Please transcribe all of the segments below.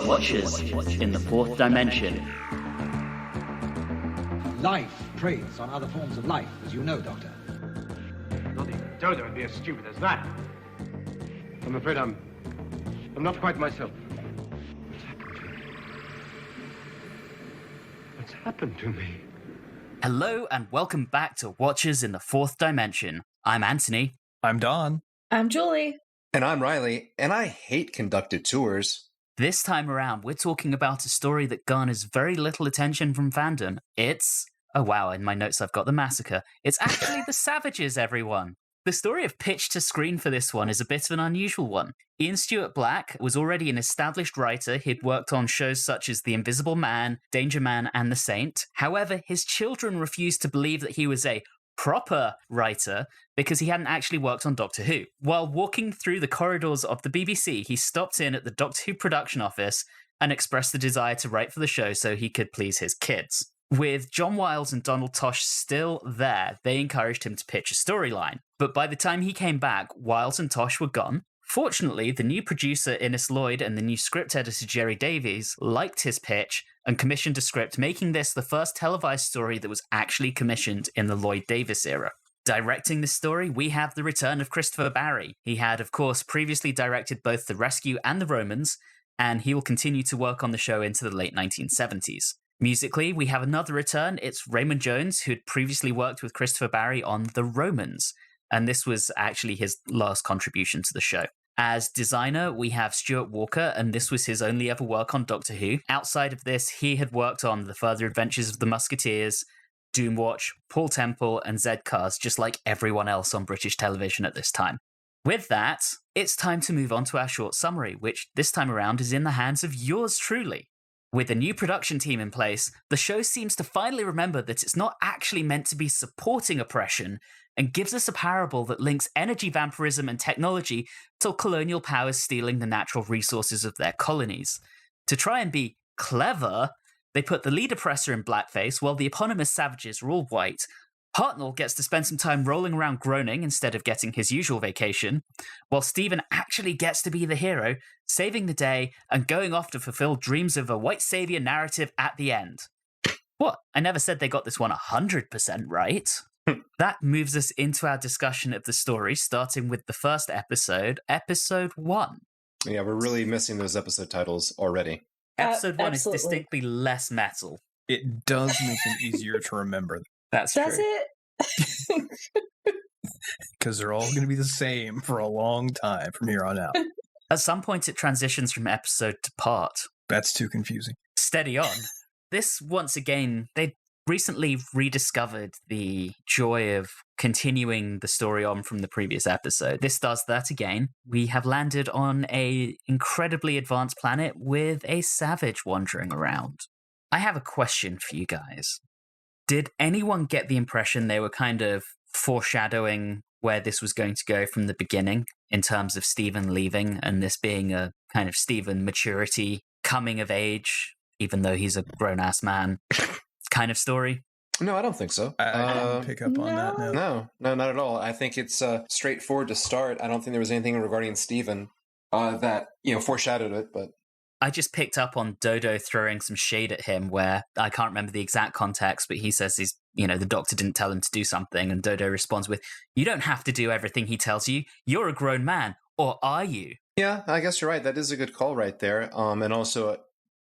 Watchers in the Fourth Dimension. Life trades on other forms of life, as you know, Doctor. Not even Dodo would be as stupid as that. I'm afraid I'm not quite myself. What's happened to me? Hello and welcome back to Watchers in the Fourth Dimension. I'm Anthony. I'm Don. I'm Julie. And I'm Reilly, and I hate conducted tours. This time around, we're talking about a story that garners very little attention from fandom. It's... oh wow, in my notes I've got the massacre. It's actually the Savages, everyone. The story of pitch to screen for this one is a bit of an unusual one. Ian Stewart Black was already an established writer. He'd worked on shows such as The Invisible Man, Danger Man, and The Saint. However, his children refused to believe that he was a proper writer because he hadn't actually worked on Doctor Who. While walking through the corridors of the BBC, he stopped in at the Doctor Who production office and expressed the desire to write for the show so he could please his kids. With John Wiles and Donald Tosh still there, they encouraged him to pitch a storyline. But by the time he came back, Wiles and Tosh were gone. Fortunately, the new producer, Innes Lloyd, and the new script editor, Jerry Davies, liked his pitch and commissioned a script, making this the first televised story that was actually commissioned in the Lloyd Davis era. Directing this story, we have the return of Christopher Barry. He had, of course, previously directed both The Rescue and The Romans, and he will continue to work on the show into the late 1970s. Musically, we have another return. It's Raymond Jones, who'd previously worked with Christopher Barry on The Romans, and this was actually his last contribution to the show. As designer, we have Stuart Walker, and this was his only ever work on Doctor Who. Outside of this, he had worked on The Further Adventures of the Musketeers, Doomwatch, Paul Temple, and Zed Cars, just like everyone else on British television at this time. With that, it's time to move on to our short summary, which this time around is in the hands of yours truly. With a new production team in place, the show seems to finally remember that it's not actually meant to be supporting oppression and gives us a parable that links energy vampirism and technology to colonial powers stealing the natural resources of their colonies. To try and be clever, they put the lead oppressor in blackface while the eponymous savages are all white. Hartnell gets to spend some time rolling around groaning instead of getting his usual vacation, while Stephen actually gets to be the hero, saving the day and going off to fulfill dreams of a white savior narrative at the end. What? I never said they got this one 100% right. That moves us into our discussion of the story, starting with the first episode, episode 1. Yeah, we're really missing those episode titles already. Episode 1 absolutely. is distinctly less metal. It does make them easier to remember That's Does true. it? because they're all going to be the same for a long time from here on out. At some point, it transitions from episode to part. That's too confusing. Steady on. This, once again, they recently rediscovered the joy of continuing the story on from the previous episode. This does that again. We have landed on a incredibly advanced planet with a savage wandering around. I have a question for you guys. Did anyone get the impression they were kind of foreshadowing where this was going to go from the beginning in terms of Stephen leaving and this being a kind of Stephen maturity, coming of age, even though he's a grown-ass man kind of story? No, I don't think so. I didn't pick up on that. No. No, not at all. I think it's straightforward to start. I don't think there was anything regarding Stephen that, foreshadowed it, but... I just picked up on Dodo throwing some shade at him where I can't remember the exact context, but he says the doctor didn't tell him to do something, and Dodo responds with, "You don't have to do everything he tells you. You're a grown man, or are you?" Yeah, I guess you're right. That is a good call right there. And also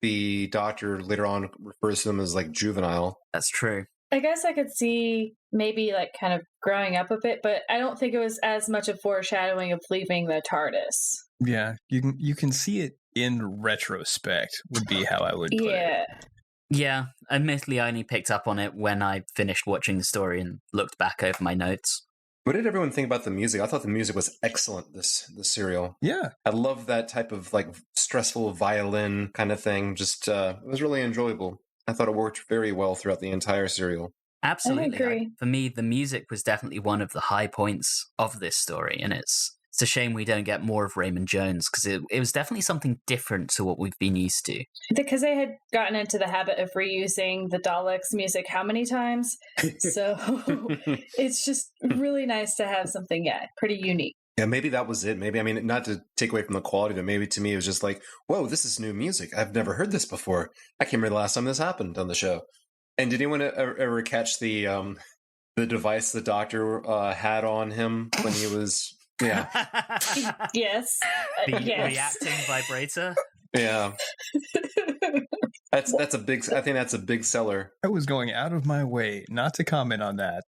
the doctor later on refers to them as like juvenile. That's true. I guess I could see maybe like kind of growing up a bit, but I don't think it was as much a foreshadowing of leaving the TARDIS. Yeah, you can see it in retrospect would be how I would put it. Yeah, admittedly, I only picked up on it when I finished watching the story and looked back over my notes. What did everyone think about the music? I thought the music was excellent, this serial. Yeah. I love that type of like stressful violin kind of thing. Just, it was really enjoyable. I thought it worked very well throughout the entire serial. Absolutely. I agree. For me, the music was definitely one of the high points of this story, and it's a shame we don't get more of Raymond Jones, because it was definitely something different to what we've been used to. Because they had gotten into the habit of reusing the Daleks music how many times? So it's just really nice to have something, pretty unique. Yeah, maybe that was it. Maybe, I mean, not to take away from the quality, but maybe to me it was just like, whoa, this is new music. I've never heard this before. I can't remember the last time this happened on the show. And did anyone ever catch the device the doctor had on him when he was... Yeah. Yes. The yes. reacting vibrator. Yeah. That's a big... I think that's a big seller. I was going out of my way not to comment on that.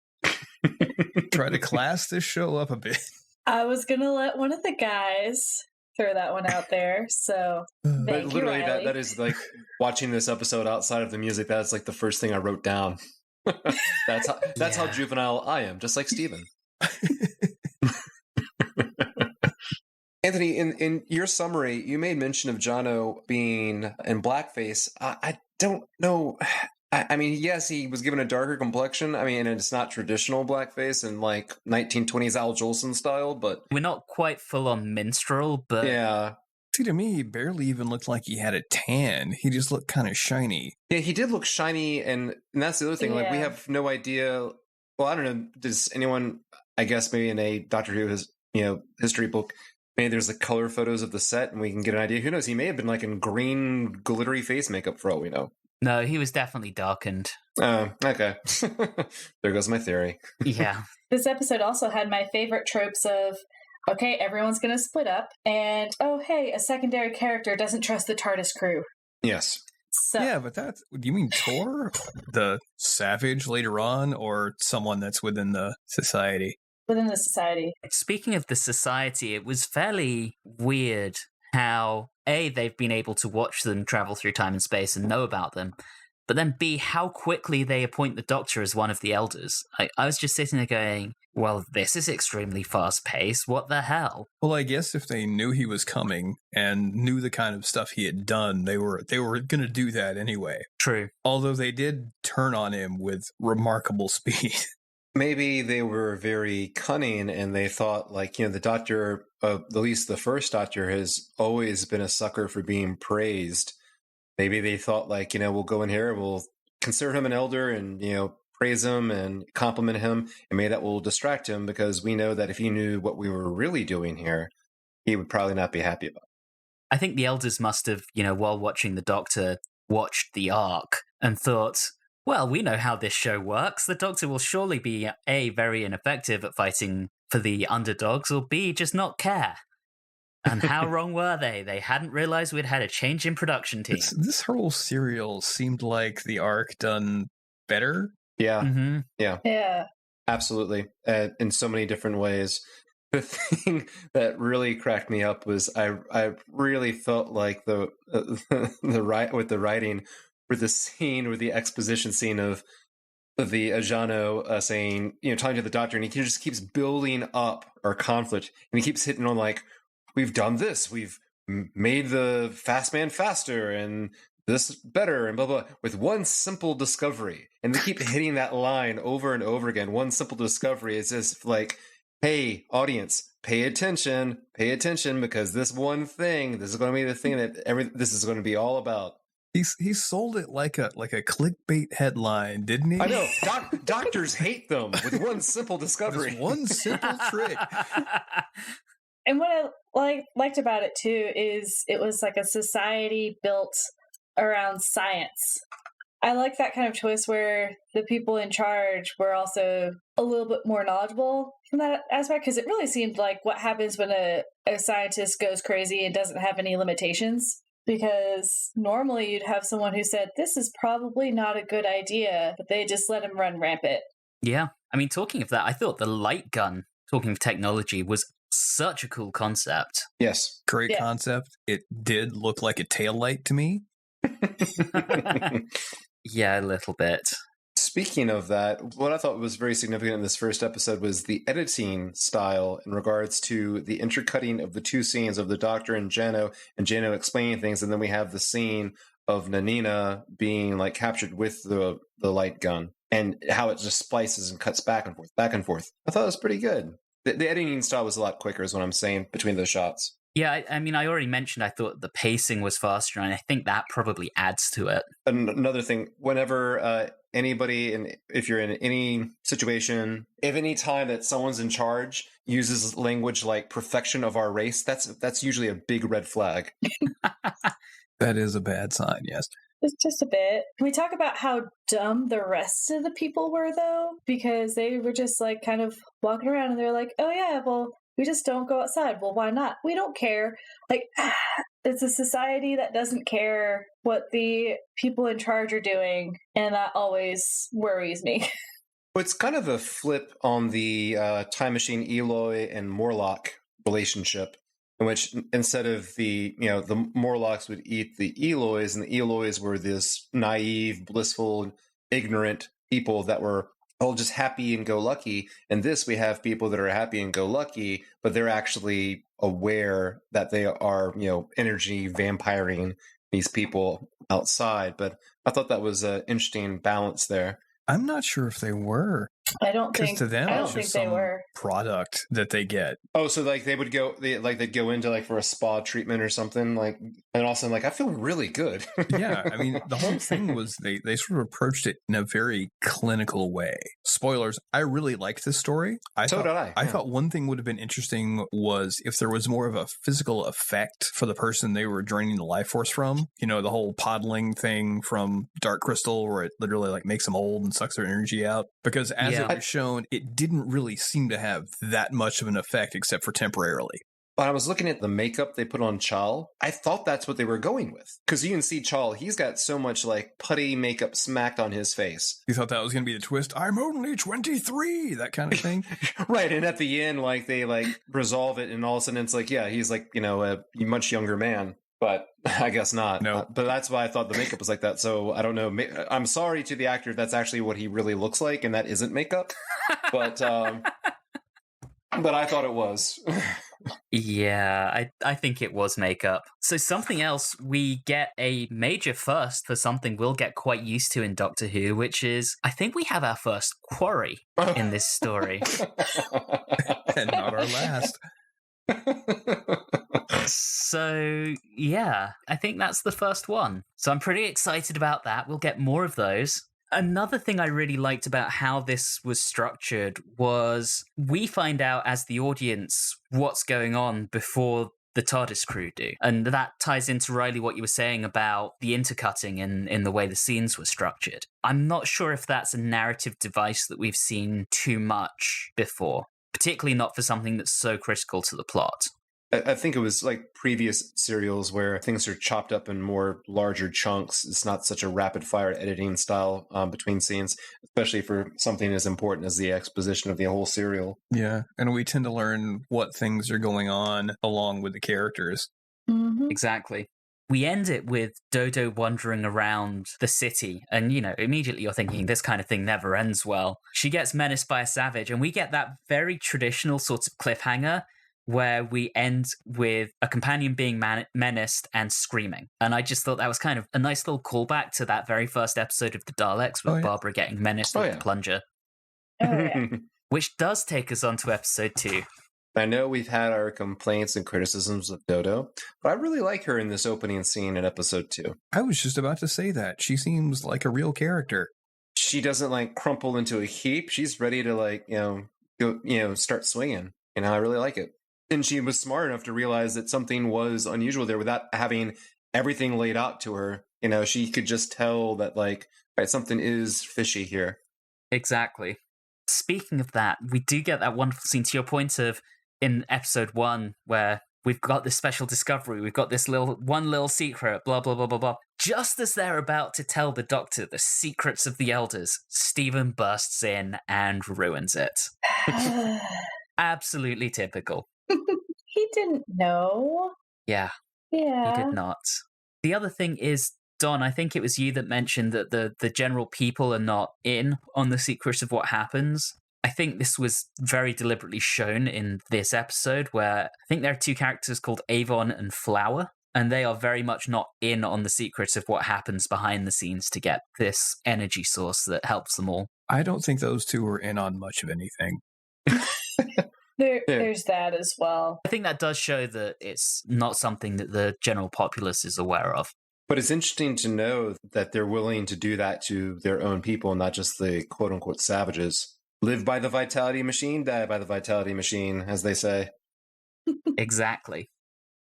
Try to class this show up a bit. I was going to let one of the guys throw that one out there, so But thank you, literally, Reilly. that is like watching this episode outside of the music. That's like the first thing I wrote down. That's how juvenile I am, just like Steven. Anthony, in your summary, you made mention of Jono being in blackface. I don't know. I mean, yes, he was given a darker complexion. I mean, and it's not traditional blackface in like 1920s Al Jolson style, but... We're not quite full on minstrel, but... Yeah. See, to me, he barely even looked like he had a tan. He just looked kind of shiny. Yeah, he did look shiny, and that's the other thing. Like, we have no idea... Well, I don't know. Does anyone, I guess maybe in a Doctor Who history book, maybe there's the color photos of the set, and we can get an idea. Who knows? He may have been like in green, glittery face makeup for all we know. No, he was definitely darkened. Oh, okay. There goes my theory. Yeah. This episode also had my favorite tropes of, okay, everyone's going to split up, and, oh, hey, a secondary character doesn't trust the TARDIS crew. Yes. So, Yeah, but do you mean Tor? The savage later on, or someone that's within the society? within the society. Speaking of the society, it was fairly weird how, A, they've been able to watch them travel through time and space and know about them, but then B, how quickly they appoint the Doctor as one of the elders. I was just sitting there going, well, this is extremely fast-paced. What the hell? Well, I guess if they knew he was coming and knew the kind of stuff he had done, they were going to do that anyway. True. Although they did turn on him with remarkable speed. Maybe they were very cunning and they thought, like, the Doctor, at least the first Doctor, has always been a sucker for being praised. Maybe they thought, like, we'll go in here, we'll consider him an elder and, praise him and compliment him, and maybe that will distract him, because we know that if he knew what we were really doing here, he would probably not be happy about it. I think the elders must have, while watching the Doctor, watched the Ark and thought, well, we know how this show works. The Doctor will surely be, A, very ineffective at fighting for the underdogs, or B, just not care. And how wrong were they? They hadn't realized we'd had a change in production team. This whole serial seemed like the Ark done better. Yeah. Mm-hmm. Yeah. Absolutely. In so many different ways. The thing that really cracked me up was I really felt like the writing for the scene, with the exposition scene of the Ajano saying, talking to the Doctor, and he just keeps building up our conflict, and he keeps hitting on, like, we've done this, we've made the fast man faster, and this better, and blah, blah, with one simple discovery. And they keep hitting that line over and over again. One simple discovery is just like, hey, audience, pay attention, because this one thing, this is going to be the thing that this is going to be all about. He sold it like a clickbait headline, didn't he? I know. Doctors hate them with one simple discovery. Just one simple trick. And what I liked about it too is it was like a society built around science. I like that kind of choice where the people in charge were also a little bit more knowledgeable from that aspect, because it really seemed like what happens when a scientist goes crazy and doesn't have any limitations. Because normally you'd have someone who said, this is probably not a good idea, but they just let him run rampant. Yeah. I mean, talking of that, I thought the light gun, talking of technology, was such a cool concept. Yes. Great concept. It did look like a taillight to me. Yeah, a little bit. Speaking of that, what I thought was very significant in this first episode was the editing style in regards to the intercutting of the two scenes of the Doctor and Jano explaining things, and then we have the scene of Nanina being like captured with the light gun, and how it just splices and cuts back and forth. I thought it was pretty good. The editing style was a lot quicker, is what I'm saying, between those shots. Yeah, I mean, I already mentioned I thought the pacing was faster, and I think that probably adds to it. Another thing, whenever anybody, and if you're in any situation, if any time that someone's in charge uses language like perfection of our race, that's usually a big red flag. That is a bad sign, yes. It's just a bit. Can we talk about how dumb the rest of the people were, though? Because they were just like kind of walking around and they're like, oh, yeah, well, we just don't go outside. Well, why not? We don't care. Like, it's a society that doesn't care what the people in charge are doing. And that always worries me. Well, it's kind of a flip on the Time Machine Eloy and Morlock relationship, in which instead of the Morlocks would eat the Eloys, and the Eloys were this naive, blissful, ignorant people that were all just happy and go lucky. And this, we have people that are happy and go lucky, but they're actually aware that they are, energy vampiring these people outside. But I thought that was an interesting balance there. I'm not sure if they were. I don't think to them, I don't it's think just they some were. product that they get. Oh, so like they'd go into like for a spa treatment or something, like, and also like I feel really good. Yeah, I mean the whole thing was they sort of approached it in a very clinical way. Spoilers, I really liked this story. I thought one thing would have been interesting was if there was more of a physical effect for the person they were draining the life force from. The whole podling thing from Dark Crystal, where it literally like makes them old and sucks their energy out. Because as it was shown, it didn't really seem to have that much of an effect except for temporarily. When I was looking at the makeup they put on Chal, I thought that's what they were going with. Because you can see Chal, he's got so much like putty makeup smacked on his face. You thought that was going to be the twist? I'm only 23, that kind of thing. Right, and at the end, like they like resolve it, and all of a sudden it's like, yeah, he's like, a much younger man. But I guess not. No. But that's why I thought the makeup was like that. So I don't know. I'm sorry to the actor if that's actually what he really looks like, and that isn't makeup. But I thought it was. Yeah, I think it was makeup. So something else, we get a major first for something we'll get quite used to in Doctor Who, which is, I think we have our first quarry in this story. And not our last. So, yeah, I think that's the first one. So I'm pretty excited about that. We'll get more of those. Another thing I really liked about how this was structured was we find out as the audience what's going on before the TARDIS crew do. And that ties into, Reilly, what you were saying about the intercutting in the way the scenes were structured. I'm not sure if that's a narrative device that we've seen too much before, particularly not for something that's so critical to the plot. I think it was like previous serials where things are chopped up in more larger chunks. It's not such a rapid fire editing style between scenes, especially for something as important as the exposition of the whole serial. Yeah, and we tend to learn what things are going on along with the characters. Mm-hmm. Exactly. We end it with Dodo wandering around the city, and, immediately you're thinking this kind of thing never ends well. She gets menaced by a savage, and we get that very traditional sort of cliffhanger where we end with a companion being menaced and screaming. And I just thought that was kind of a nice little callback to that very first episode of The Daleks with Barbara getting menaced with the plunger. Oh, yeah. Which does take us on to episode 2. I know we've had our complaints and criticisms of Dodo, but I really like her in this opening scene in episode 2. I was just about to say that. She seems like a real character. She doesn't like crumple into a heap. She's ready to like, go, start swinging. I really like it. And she was smart enough to realize that something was unusual there without having everything laid out to her. She could just tell that like, right, something is fishy here. Exactly. Speaking of that, we do get that wonderful scene to your point of in episode 1 where we've got this special discovery. We've got this little secret, blah, blah, blah, blah, blah. Just as they're about to tell the Doctor the secrets of the Elders, Stephen bursts in and ruins it. Absolutely typical. He didn't know. Yeah. Yeah. He did not. The other thing is, Don, I think it was you that mentioned that the general people are not in on the secrets of what happens. I think this was very deliberately shown in this episode where I think there are 2 characters called Avon and Flower, and they are very much not in on the secrets of what happens behind the scenes to get this energy source that helps them all. I don't think those 2 are in on much of anything. There's that as well. I think that does show that it's not something that the general populace is aware of. But it's interesting to know that they're willing to do that to their own people, not just the quote-unquote savages. Live by the vitality machine, die by the vitality machine, as they say. Exactly.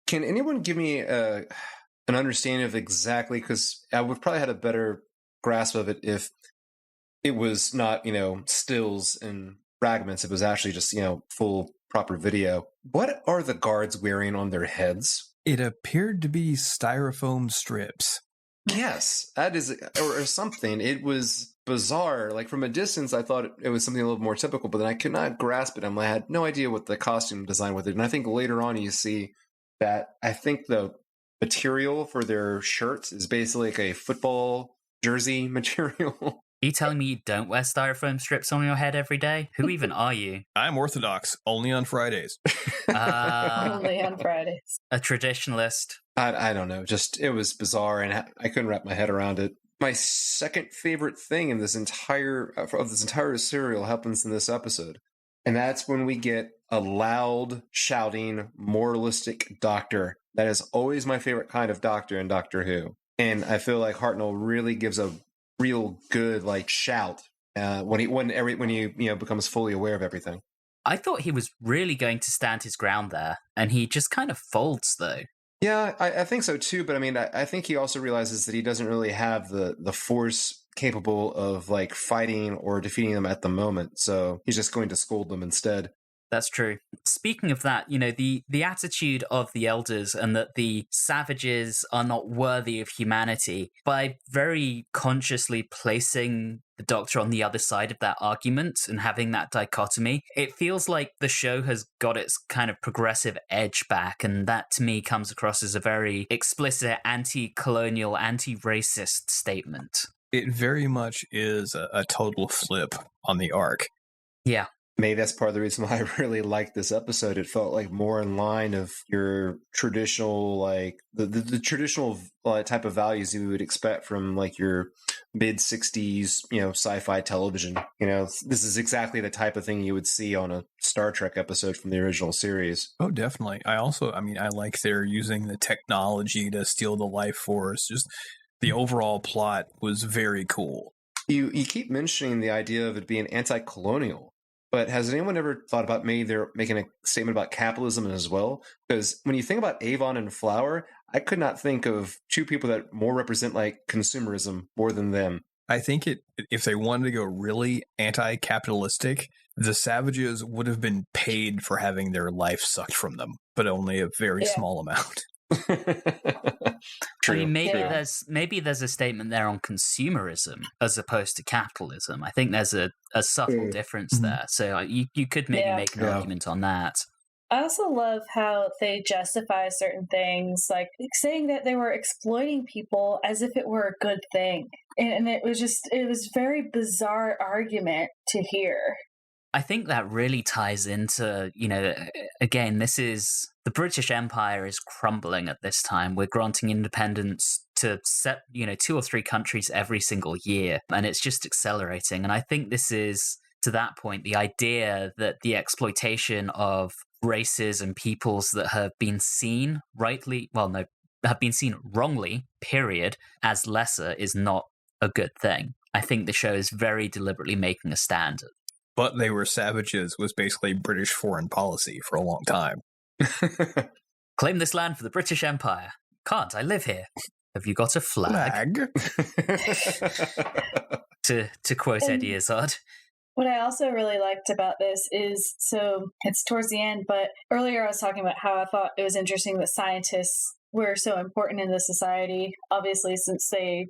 Can anyone give me an understanding of exactly, because I would probably had a better grasp of it if it was not, stills and fragments. It was actually just, full proper video. What are the guards wearing on their heads? It appeared to be styrofoam strips. Yes, that is, or something. It was bizarre. Like from a distance, I thought it was something a little more typical, but then I could not grasp it. I had no idea what the costume design with it. And I think later on you see that I think the material for their shirts is basically like a football jersey material. Are you telling me you don't wear styrofoam strips on your head every day? Who even are you? I'm Orthodox, only on Fridays. Only on Fridays. A traditionalist. I don't know. Just, it was bizarre, and I couldn't wrap my head around it. My second favorite thing in this entire serial happens in this episode. And that's when we get a loud, shouting, moralistic doctor. That is always my favorite kind of doctor in Doctor Who. And I feel like Hartnell really gives a real good shout when he becomes fully aware of everything. I thought he was really going to stand his ground there, and he just kind of folds though. Yeah, I think so too. But I mean, I think he also realizes that he doesn't really have the force capable of fighting or defeating them at the moment. So he's just going to scold them instead. That's true. Speaking of that, the attitude of the elders and that the savages are not worthy of humanity, by very consciously placing the Doctor on the other side of that argument and having that dichotomy, it feels like the show has got its kind of progressive edge back, and that to me comes across as a very explicit anti-colonial, anti-racist statement. It very much is a total flip on the arc. Yeah. Maybe that's part of the reason why I really liked this episode. It felt like more in line of your traditional, the traditional type of values you would expect from your mid-60s, sci-fi television. This is exactly the type of thing you would see on a Star Trek episode from the original series. Oh, definitely. I like they're using the technology to steal the life force. Just the overall plot was very cool. You keep mentioning the idea of it being anti-colonial. But has anyone ever thought about maybe they're making a statement about capitalism as well? Because when you think about Avon and Flower, I could not think of two people that more represent consumerism more than them. I think if they wanted to go really anti-capitalistic, the savages would have been paid for having their life sucked from them, but only a very small amount. True. I mean, maybe there's a statement there on consumerism as opposed to capitalism. I think there's a subtle difference there. So you could maybe make an argument on that. I also love how they justify certain things, like saying that they were exploiting people as if it were a good thing. And it was very bizarre argument to hear. I think that really ties into, again, this is the British Empire is crumbling at this time. We're granting independence to 2 or 3 countries every single year, and it's just accelerating. And I think this is, to that point, the idea that the exploitation of races and peoples that have been seen have been seen wrongly, period, as lesser is not a good thing. I think the show is very deliberately making a stand. But they were savages was basically British foreign policy for a long time. Claim this land for the British Empire. Can't, I live here. Have you got a flag? to quote Eddie Izzard. What I also really liked about this is, so it's towards the end, but earlier I was talking about how I thought it was interesting that scientists were so important in the society, obviously since they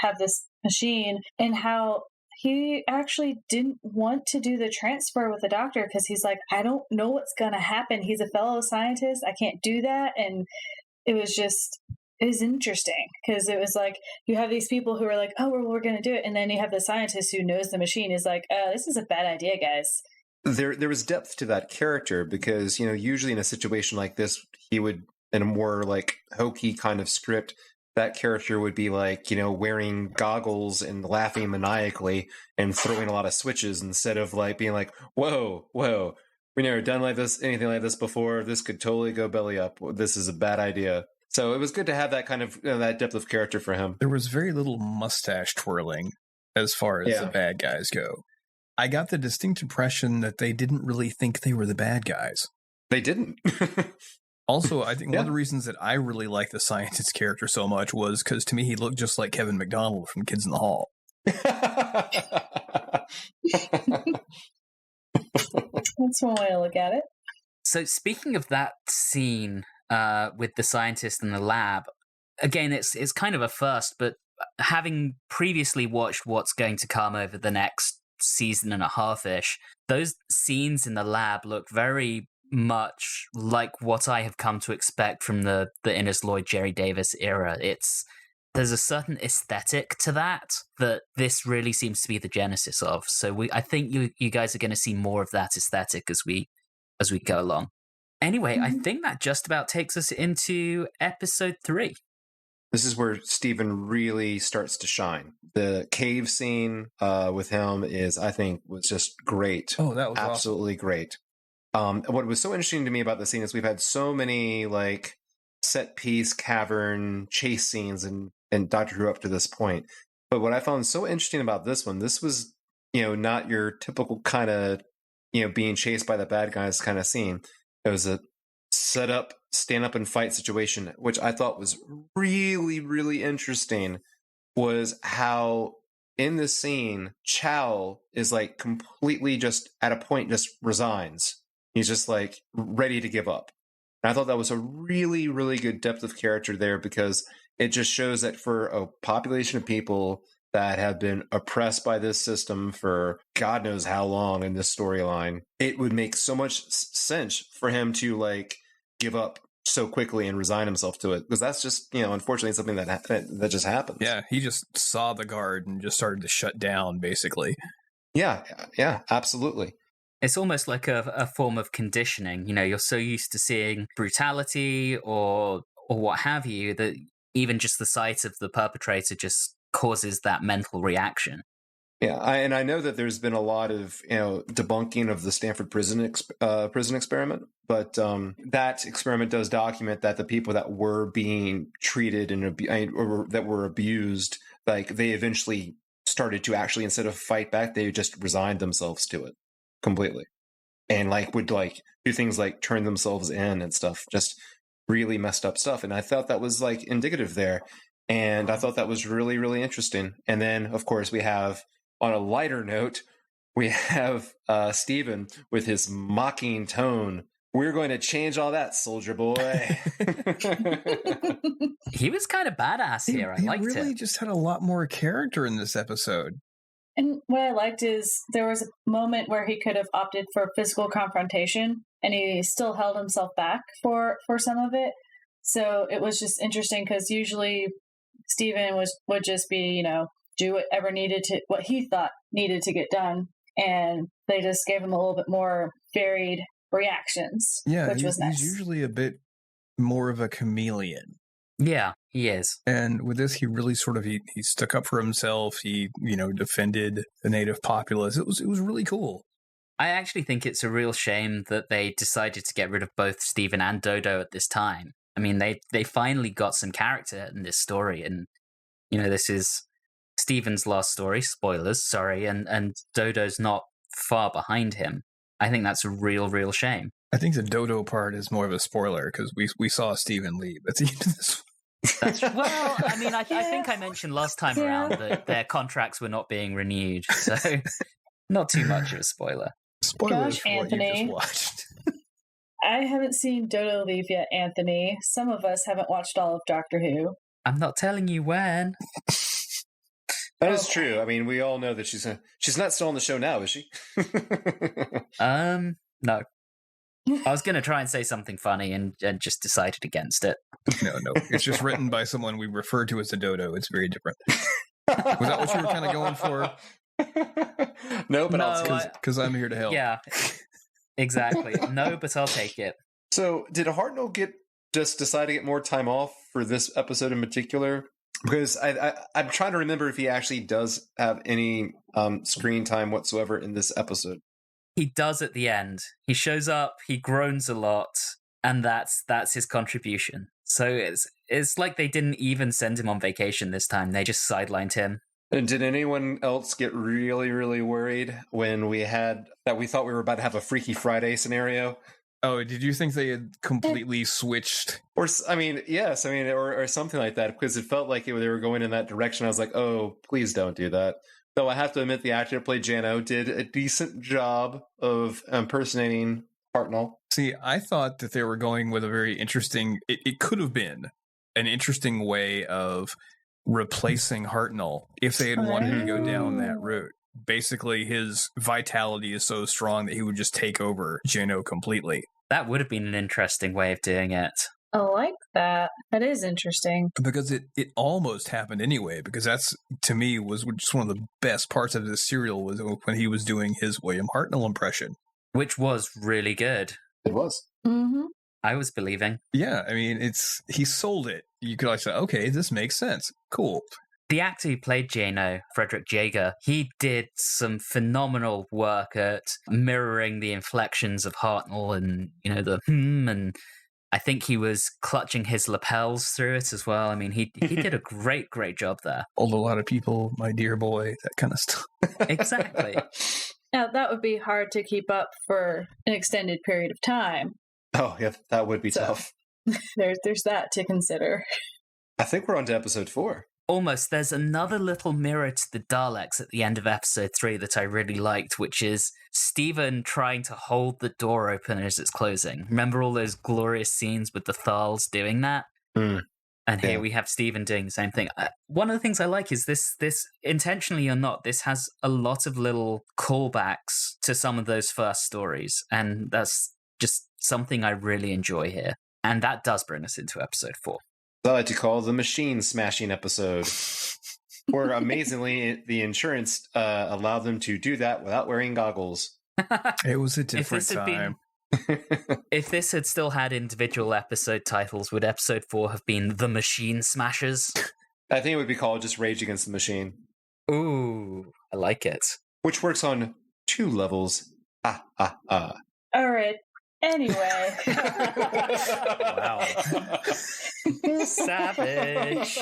have this machine, and how he actually didn't want to do the transfer with the Doctor because he's like, I don't know what's going to happen. He's a fellow scientist. I can't do that. And it was interesting because it was like, you have these people who are like, oh, we're going to do it. And then you have the scientist who knows the machine is like, this is a bad idea, guys. There was depth to that character because, usually in a situation like this, he would, in a more hokey kind of script, that character would be wearing goggles and laughing maniacally and throwing a lot of switches instead of being like, whoa, we never done anything like this before. This could totally go belly up. This is a bad idea. So it was good to have that kind of that depth of character for him. There was very little mustache twirling as far as the bad guys go. I got the distinct impression that they didn't really think they were the bad guys. They didn't. Also, I think one of the reasons that I really like the scientist character so much was because to me he looked just like Kevin McDonald from Kids in the Hall. That's one way to look at it. So speaking of that scene with the scientist in the lab, again, it's kind of a first, but having previously watched what's going to come over the next season and a half-ish, those scenes in the lab look very much like what I have come to expect from the Innes Lloyd, Jerry Davis era. There's a certain aesthetic to that this really seems to be the genesis of. So I think you guys are going to see more of that aesthetic as we go along. Anyway, I think that just about takes us into episode 3. This is where Stephen really starts to shine. The cave scene with him was just great. Oh, that was absolutely awesome. Great. What was so interesting to me about the scene is we've had so many like set piece cavern chase scenes in Doctor Who up to this point. But what I found so interesting about this one, this was, not your typical kind of, being chased by the bad guys kind of scene. It was a set up, stand up and fight situation, which I thought was really, really interesting, was how in this scene, Chow is like completely just at a point, just resigns. He's just like ready to give up. And I thought that was a really, really good depth of character there, because it just shows that for a population of people that have been oppressed by this system for God knows how long in this storyline, it would make so much sense for him to like give up so quickly and resign himself to it, because that's just, unfortunately something that just happens. Yeah, he just saw the guard and just started to shut down, basically. Yeah, absolutely. It's almost like a form of conditioning. You're so used to seeing brutality or what have you that even just the sight of the perpetrator just causes that mental reaction. Yeah, I know that there's been a lot of debunking of the Stanford prison experiment, but that experiment does document that the people that were being treated or that were abused, like they eventually started to actually, instead of fight back, they just resigned themselves to it completely, and would do things like turn themselves in and stuff, just really messed up stuff. And I thought that was indicative there, and I thought that was really, really interesting. And then of course we have, on a lighter note, we have Stephen with his mocking tone. We're going to change all that, soldier boy. He was kind of badass here. I liked it. He really just had a lot more character in this episode. And what I liked is there was a moment where he could have opted for physical confrontation, and he still held himself back for some of it. So it was just interesting, because usually Stephen would just be, do whatever what he thought needed to get done. And they just gave him a little bit more varied reactions, which was nice. He's usually a bit more of a chameleon. Yeah, he is. And with this, he really he stuck up for himself. He, defended the native populace. It was really cool. I actually think it's a real shame that they decided to get rid of both Stephen and Dodo at this time. I mean, they finally got some character in this story, and this is Stephen's last story. Spoilers, sorry, and Dodo's not far behind him. I think that's a real shame. I think the Dodo part is more of a spoiler, because we saw Stephen leave at the end of this one. Well, I mean, I think I mentioned last time around that their contracts were not being renewed, so not too much of a spoiler. Spoilers for Anthony. what you just watched. I haven't seen Dodo leave yet, Anthony. Some of us haven't watched all of Doctor Who. I'm not telling you when. That is true. I mean, we all know that she's not still on the show now, is she? No. I was going to try and say something funny and just decided against it. No. It's just written by someone we refer to as a Dodo. It's very different. Was that what you were kind of going for? No, but because I'm here to help. Yeah, exactly. No, but I'll take it. So did Hartnell decide to get more time off for this episode in particular? Because I'm trying to remember if he actually does have any screen time whatsoever in this episode. He does at the end. He shows up, he groans a lot, and that's his contribution. So it's like they didn't even send him on vacation this time. They just sidelined him. And did anyone else get really, really worried when we thought we were about to have a Freaky Friday scenario? Oh, did you think they had completely switched? Or, I mean, yes, I mean, or something like that, because it felt like they were going in that direction. I was like, oh, please don't do that. Though I have to admit, the actor that played Jano did a decent job of impersonating Hartnell. See, I thought that they were going with a very interesting, it could have been an interesting way of replacing Hartnell if they had wanted to go down that route. Basically, his vitality is so strong that he would just take over Jano completely. That would have been an interesting way of doing it. I like that. That is interesting. Because it almost happened anyway, because that's, to me, was just one of the best parts of this serial was when he was doing his William Hartnell impression. Which was really good. It was. Mm-hmm. I was believing. Yeah, I mean, he sold it. You could like say, okay, this makes sense. Cool. The actor who played Jano, Frederick Jaeger, he did some phenomenal work at mirroring the inflections of Hartnell and, the and I think he was clutching his lapels through it as well. I mean, he did a great job there. Old a lot of people, my dear boy, that kind of stuff. Exactly. Now, that would be hard to keep up for an extended period of time. Oh, yeah, that would be tough. There's that to consider. I think we're on to episode 4. Almost. There's another little mirror to the Daleks at the end of episode 3 that I really liked, which is Stephen trying to hold the door open as it's closing. Remember all those glorious scenes with the Thals doing that? Mm. And here we have Stephen doing the same thing. One of the things I like is this, intentionally or not, this has a lot of little callbacks to some of those first stories. And that's just something I really enjoy here. And that does bring us into episode 4. I like to call the machine smashing episode. Where amazingly, the insurance allowed them to do that without wearing goggles. It was a different time. If this had still had individual episode titles, would episode 4 have been The Machine Smashers? I think it would be called just Rage Against the Machine. Ooh, I like it. Which works on 2 levels. All right. Anyway. Wow. Savage.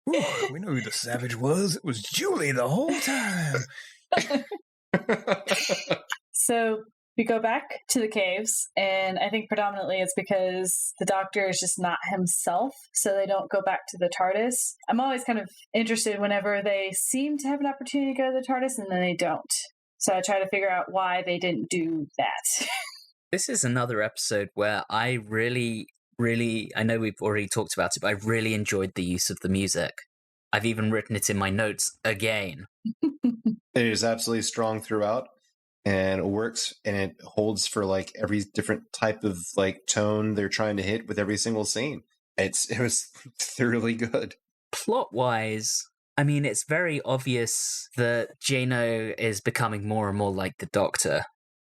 Ooh, we know who the savage was. It was Julie the whole time. So we go back to the caves, and I think predominantly it's because the Doctor is just not himself, so they don't go back to the TARDIS. I'm always kind of interested whenever they seem to have an opportunity to go to the TARDIS, and then they don't. So I try to figure out why they didn't do that. This is another episode where I really, I know we've already talked about it, but I really enjoyed the use of the music. I've even written it in my notes again. It is absolutely strong throughout, and it works, and it holds for like every different type of like tone they're trying to hit with every single scene. It was thoroughly good. Plot-wise, I mean, it's very obvious that Jano is becoming more and more like the Doctor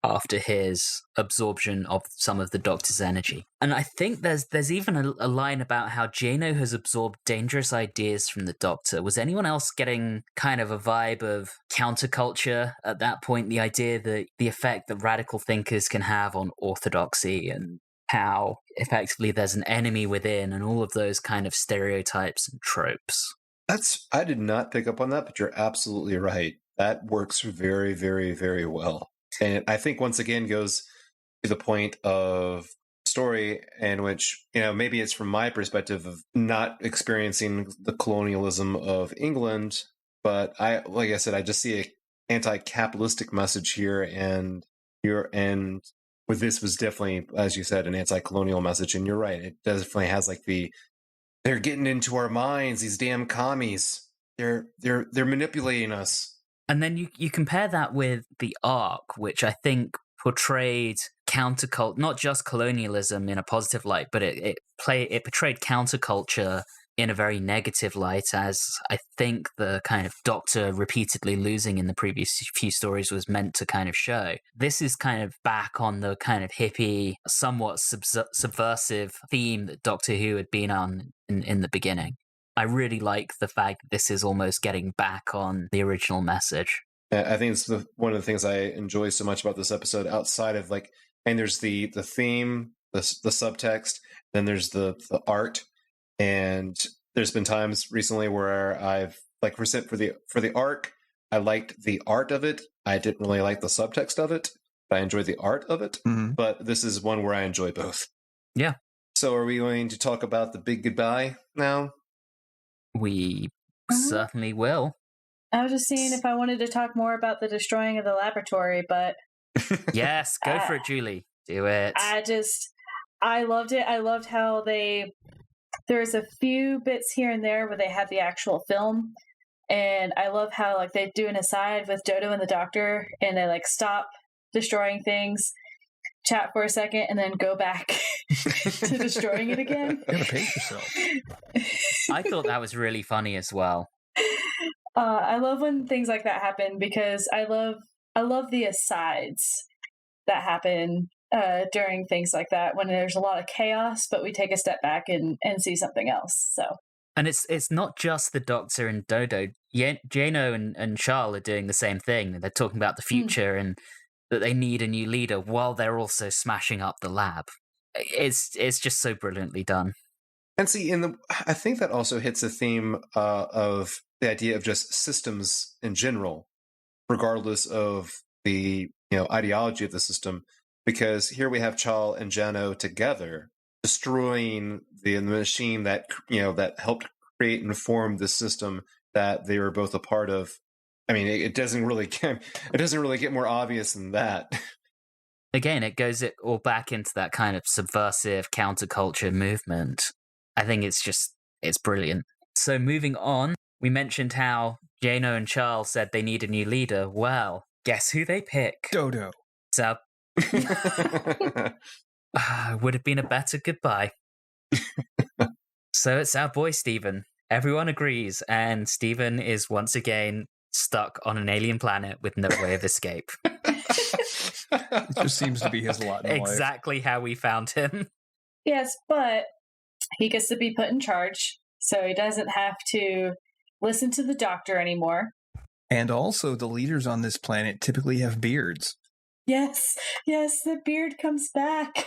after his absorption of some of the Doctor's energy. And I think there's even a line about how Jano has absorbed dangerous ideas from the Doctor. Was anyone else getting kind of a vibe of counterculture at that point? The idea that the effect that radical thinkers can have on orthodoxy, and how effectively there's an enemy within, and all of those kind of stereotypes and tropes. I did not pick up on that, but you're absolutely right. That works very, very, very well. And I think once again goes to the point of story in which, maybe it's from my perspective of not experiencing the colonialism of England, but like I said, I just see an anti-capitalistic message here, and with this was definitely, as you said, an anti-colonial message. And you're right, it definitely has like they're getting into our minds, these damn commies. They're manipulating us. And then you compare that with the Ark, which I think portrayed not just colonialism in a positive light, but it portrayed counterculture in a very negative light, as I think the kind of Doctor repeatedly losing in the previous few stories was meant to kind of show. This is kind of back on the kind of hippie, somewhat subversive theme that Doctor Who had been on in the beginning. I really like the fact that this is almost getting back on the original message. I think it's one of the things I enjoy so much about this episode, outside of and there's the theme, the subtext, then there's the art, and there's been times recently where I've like for the arc, I liked the art of it. I didn't really like the subtext of it, but I enjoyed the art of it. Mm-hmm. But this is one where I enjoy both. Yeah. So are we going to talk about the big goodbye now? We certainly will. I was just seeing if I wanted to talk more about the destroying of the laboratory, but... Yes, go for it, Julie. Do it. I loved it. I loved how there's a few bits here and there where they have the actual film. And I love how like they do an aside with Dodo and the doctor and they like stop destroying things, chat for a second, and then go back to destroying it again. You gotta pace yourself. I thought that was really funny as well. I love when things like that happen because I love the asides that happen during things like that when there's a lot of chaos, but we take a step back and see something else. So, and it's not just the Doctor and Dodo. Jano and Charles are doing the same thing. They're talking about the future and that they need a new leader while they're also smashing up the lab. It's just so brilliantly done. And see, I think that also hits a theme of the idea of just systems in general, regardless of the ideology of the system. Because here we have Chal and Jano together destroying the machine that that helped create and form the system that they were both a part of. I mean, it doesn't really get more obvious than that. Again, it goes all back into that kind of subversive counterculture movement. I think it's brilliant. So moving on, we mentioned how Jano and Charles said they need a new leader. Well, guess who they pick? Dodo. So would have been a better goodbye. So it's our boy Stephen. Everyone agrees, and Stephen is once again stuck on an alien planet with no way of escape. It just seems to be his lot in life. Exactly how we found him. Yes, but he gets to be put in charge, so he doesn't have to listen to the doctor anymore. And also, the leaders on this planet typically have beards. Yes, the beard comes back.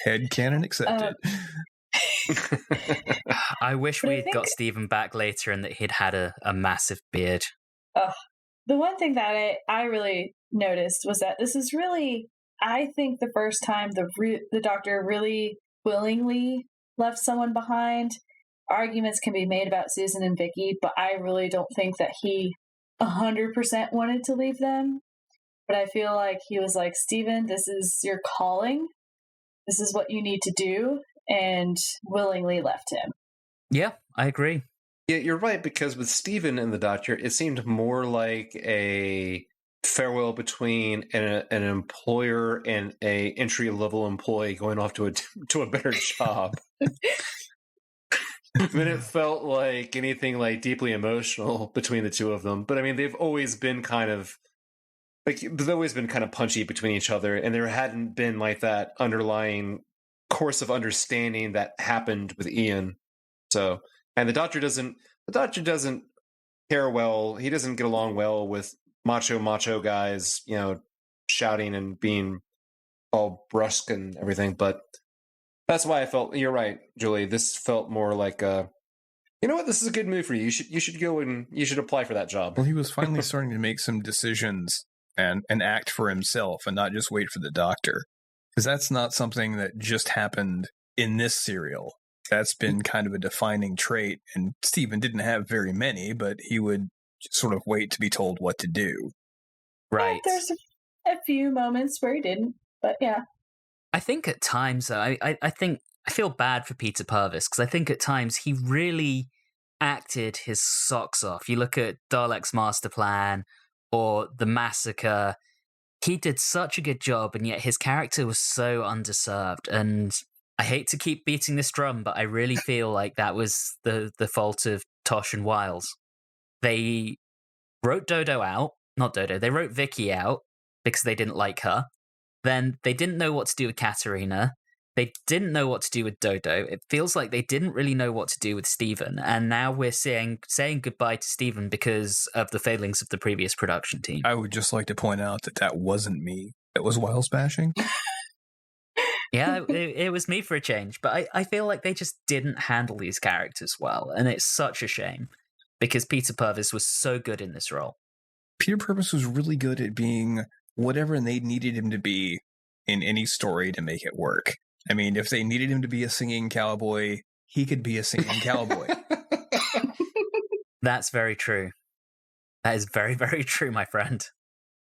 Headcanon accepted. I wish we'd got Stephen back later and that he'd had a massive beard. The one thing that I really noticed was that this is really, I think, the first time the doctor really willingly left someone behind. Arguments can be made about Susan and Vicky, but I really don't think that he 100% wanted to leave them. But I feel like he was like, Stephen, this is your calling. This is what you need to do, and willingly left him. Yeah, I agree. Yeah, you're right, because with Stephen and the Doctor, it seemed more like a farewell between an employer and a entry-level employee going off to a better job. Then it felt like anything like deeply emotional between the two of them. But I mean, they've always been kind of punchy between each other, and there hadn't been like that underlying course of understanding that happened with Ian. So, and the Doctor doesn't care well. He doesn't get along well with macho guys, shouting and being all brusque and everything. But that's why I felt, you're right, Julie. This felt more like you know what? This is a good move for you. You should go and you should apply for that job. Well, he was finally starting to make some decisions and act for himself and not just wait for the Doctor. Because that's not something that just happened in this serial. That's been kind of a defining trait. And Stephen didn't have very many, but he would sort of wait to be told what to do. Right. Yeah, there's a few moments where he didn't, but yeah. I think at times, though, I feel bad for Peter Purvis, because I think at times he really acted his socks off. You look at Dalek's Master Plan or The Massacre, he did such a good job, and yet his character was so underserved. And I hate to keep beating this drum, but I really feel like that was the fault of Tosh and Wiles. They wrote Dodo out, not Dodo, they wrote Vicky out because they didn't like her. Then they didn't know what to do with Katerina. They didn't know what to do with Dodo. It feels like they didn't really know what to do with Stephen. And now we're saying goodbye to Stephen because of the failings of the previous production team. I would just like to point out that wasn't me. That was Wiles bashing. Yeah, it was me for a change, but I feel like they just didn't handle these characters well, and it's such a shame because Peter Purvis was so good in this role. Peter Purvis was really good at being whatever they needed him to be in any story to make it work. I mean, if they needed him to be a singing cowboy, he could be a singing cowboy. That's very true. That is very, very true, my friend.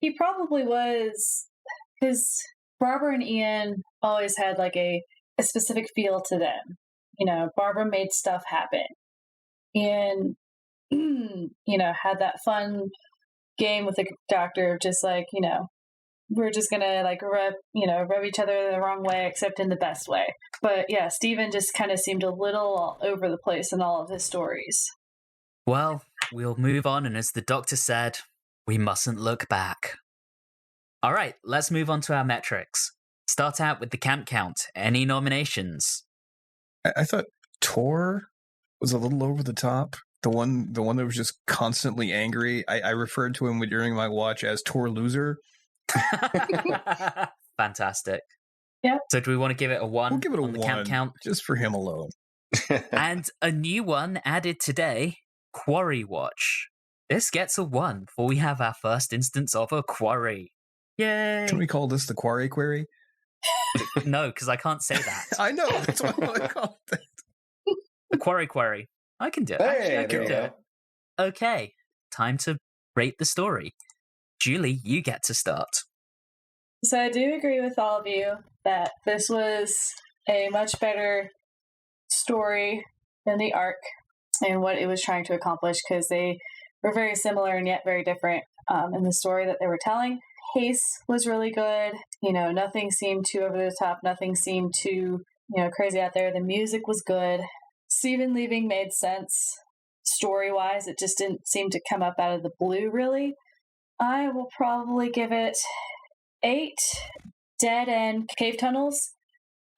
He probably was, because Barbara and Ian always had like a specific feel to them. You know, Barbara made stuff happen. Ian, you know, had that fun game with the doctor of just like, you know, we're just gonna like rub each other the wrong way, except in the best way. But yeah, Stephen just kind of seemed a little all over the place in all of his stories. Well, we'll move on, and as the doctor said, we mustn't look back. All right, let's move on to our metrics. Start out with the camp count. Any nominations? I thought Tor was a little over the top. The one that was just constantly angry. I referred to him during my watch as Tor Loser. Fantastic. Yeah. So do we want to give it a 1? We'll give it a on 1, the camp count? just for him alone. And a new one added today, Quarry Watch. This gets a 1, for we have our first instance of a quarry. Yay! Can we call this the Quarry Query? No, because I can't say that. I know, that's what I want to call it. The Quarry. I can do it. Hey, I can there do you it. Okay, time to rate the story. Julie, you get to start. So I do agree with all of you that this was a much better story than the arc and what it was trying to accomplish, because they were very similar and yet very different in the story that they were telling. Pace was really good. You know, nothing seemed too over the top. Nothing seemed too, crazy out there. The music was good. Stephen leaving made sense story-wise. It just didn't seem to come up out of the blue, really. I will probably give it 8 dead-end cave tunnels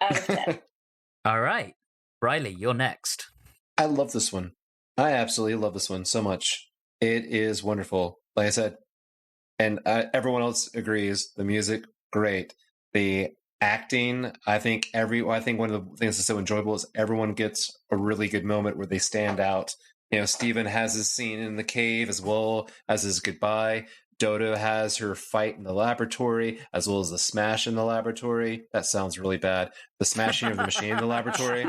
out of 10. All right. Reilly, you're next. I love this one. I absolutely love this one so much. It is wonderful. Like I said, and everyone else agrees. The music, great. The acting, I think one of the things that's so enjoyable is everyone gets a really good moment where they stand out. Stephen has his scene in the cave as well as his goodbye. Dodo has her fight in the laboratory as well as the smash in the laboratory. That sounds really bad. The smashing of the machine in the laboratory.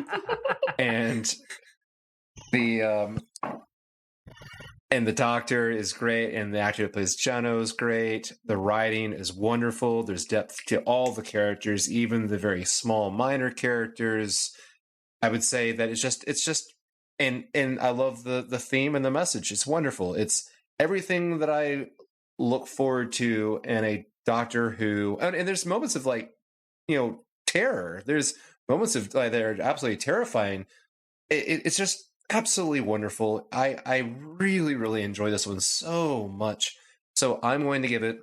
And the doctor is great, and the actor that plays Jono is great. The writing is wonderful. There's depth to all the characters, even the very small minor characters. I would say that it's just and I love the theme and the message. It's wonderful. It's everything that I look forward to in a Doctor Who. And there's moments of terror. There's moments of that are absolutely terrifying. It's just absolutely wonderful. I really, really enjoy this one so much. So I'm going to give it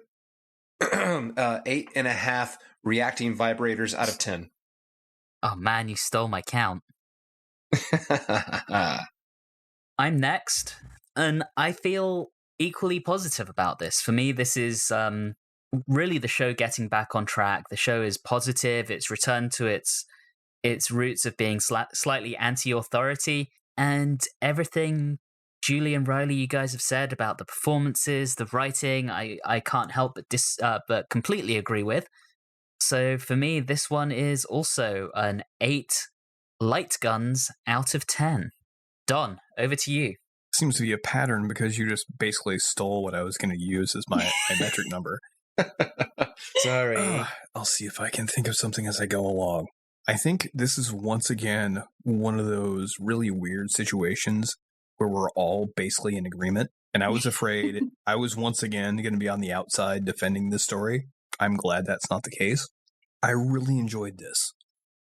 8.5 reacting vibrators out of 10. Oh man, you stole my count. I'm next, and I feel equally positive about this. For me, this is really the show getting back on track. The show is positive. It's returned to its roots of being slightly anti-authority. And everything Julie and Reilly, you guys have said about the performances, the writing, I can't help but completely agree with. So for me, this one is also an 8 light guns out of 10. Don, over to you. Seems to be a pattern because you just basically stole what I was going to use as my metric number. Sorry. I'll see if I can think of something as I go along. I think this is once again one of those really weird situations where we're all basically in agreement. And I was afraid I was once again going to be on the outside defending this story. I'm glad that's not the case. I really enjoyed this.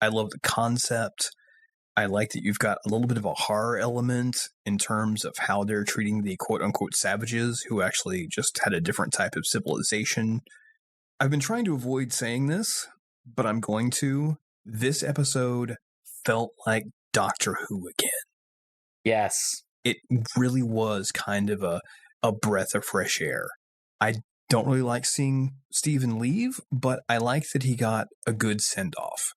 I love the concept. I like that you've got a little bit of a horror element in terms of how they're treating the quote-unquote savages who actually just had a different type of civilization. I've been trying to avoid saying this, but I'm going to. This episode felt like Doctor Who again. Yes. It really was kind of a breath of fresh air. I don't really like seeing Stephen leave, but I like that he got a good send-off.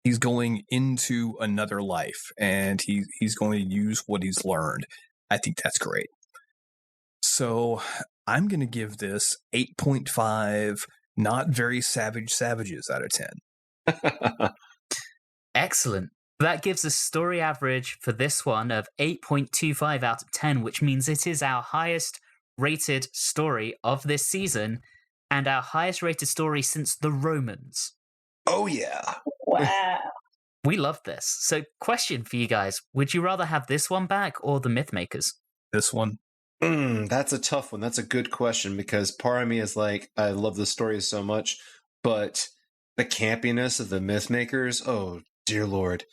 He's going into another life, and he's going to use what he's learned. I think that's great. So I'm going to give this 8.5 not very savage savages out of 10. Excellent. That gives a story average for this one of 8.25 out of 10, which means it is our highest rated story of this season and our highest rated story since the Romans. Oh, yeah. Wow. We love this. So, question for you guys. Would you rather have this one back or the Mythmakers? This one. That's a tough one. That's a good question, because part of me is like, I love the story so much, but the campiness of the Mythmakers, oh, dear Lord.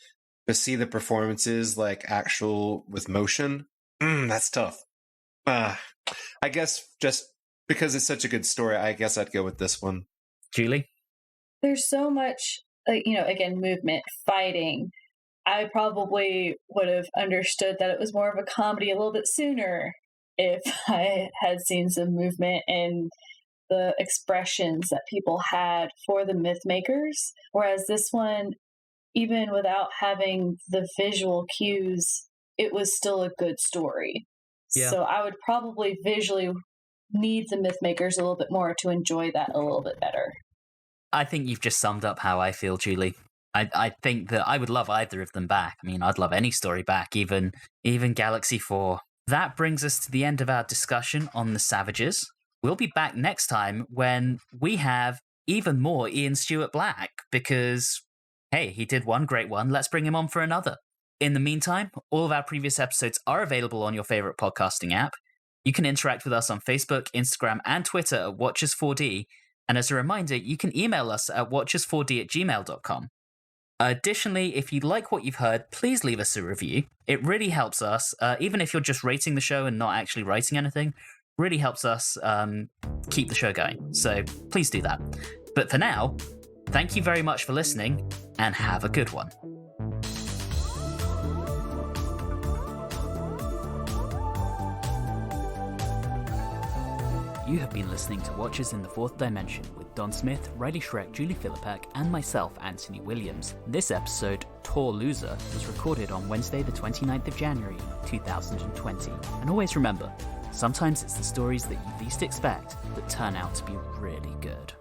To see the performances like actual with motion, that's tough. I guess just because it's such a good story, I guess I'd go with this one. Julie? There's so much, again, movement, fighting. I probably would have understood that it was more of a comedy a little bit sooner if I had seen some movement and the expressions that people had for the Mythmakers. Whereas this one, even without having the visual cues, it was still a good story. Yeah. So I would probably visually need the Mythmakers a little bit more to enjoy that a little bit better. I think you've just summed up how I feel, Julie. I think that I would love either of them back. I mean, I'd love any story back, even Galaxy 4. That brings us to the end of our discussion on the Savages. We'll be back next time when we have even more Ian Stewart Black, because, hey, he did one great one. Let's bring him on for another. In the meantime, all of our previous episodes are available on your favorite podcasting app. You can interact with us on Facebook, Instagram, and Twitter at Watchers4D. And as a reminder, you can email us at watchers4d@gmail.com. Additionally, if you like what you've heard, please leave us a review. It really helps us, even if you're just rating the show and not actually writing anything, really helps us keep the show going. So please do that. But for now, thank you very much for listening, and have a good one. You have been listening to Watchers in the Fourth Dimension with Don Smith, Reilly Schreck, Julie Philippak, and myself, Anthony Williams. This episode, Tor Loser, was recorded on Wednesday the 29th of January, 2020. And always remember, sometimes it's the stories that you least expect that turn out to be really good.